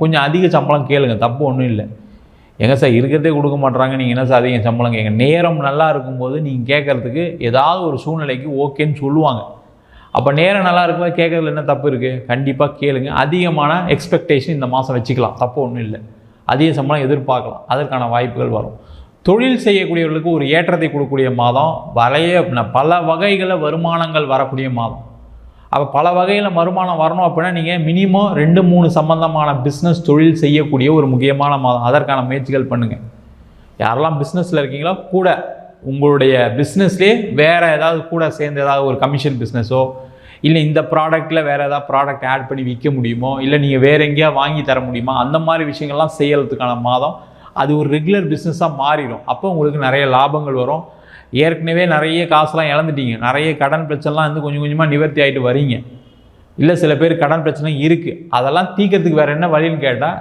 கொஞ்சம் அதிக சம்பளம் கேளுங்க, தப்பு ஒன்றும் இல்லை. எங்க சார் இருக்கிறதே கொடுக்க மாட்றாங்க, நீங்கள் என்ன சார் அதிக சம்பளம் கேட்க? நேரம் நல்லா இருக்கும்போது நீங்கள் கேட்குறதுக்கு ஏதாவது ஒரு சூழ்நிலைக்கு ஓகேன்னு சொல்லுவாங்க. அப்போ நேரம் நல்லா இருக்கும்போது கேட்குறதுல என்ன தப்பு இருக்குது? கண்டிப்பாக கேளுங்க. அதிகமான எக்ஸ்பெக்டேஷன் இந்த மாதம் வச்சுக்கலாம், தப்பு ஒன்றும் இல்லை. அதிக சம்பளம் எதிர்பார்க்கலாம், அதற்கான வாய்ப்புகள் வரும். தொழில் செய்யக்கூடியவர்களுக்கு ஒரு ஏற்றத்தை கொடுக்கக்கூடிய மாதம், பல வகைகளில் வருமானங்கள் வரக்கூடிய மாதம். அப்போ பல வகையில் வருமானம் வரணும் அப்படின்னா நீங்கள் மினிமம் 2-3 சம்பந்தமான பிஸ்னஸ் தொழில் செய்யக்கூடிய ஒரு முக்கியமான மாதம். அதற்கான முயற்சிகள் பண்ணுங்கள். யாரெல்லாம் பிஸ்னஸில் இருக்கீங்களோ கூட உங்களுடைய பிஸ்னஸ்லேயே வேறு ஏதாவது கூட சேர்ந்து ஏதாவது ஒரு கமிஷன் பிஸ்னஸோ, இல்லை இந்த ப்ராடக்ட்டில் வேறு ஏதாவது ப்ராடக்ட் ஆட் பண்ணி விற்க முடியுமோ, இல்லை நீங்கள் வேறு எங்கேயா வாங்கி தர முடியுமா, அந்த மாதிரி விஷயங்கள்லாம் செய்யறதுக்கான மாதம். அது ஒரு ரெகுலர் பிஸ்னஸாக மாறிடும். அப்போ உங்களுக்கு நிறைய லாபங்கள் வரும். ஏற்கனவே நிறைய காசுலாம் இழந்துட்டீங்க, நிறைய கடன் பிரச்சனைலாம் வந்து கொஞ்சம் கொஞ்சமாக நிவர்த்தி ஆகிட்டு வரீங்க. இல்லை சில பேர் கடன் பிரச்சனை இருக்குது, அதெல்லாம் தீர்க்கறதுக்கு வேறு என்ன வழின்னு கேட்டால்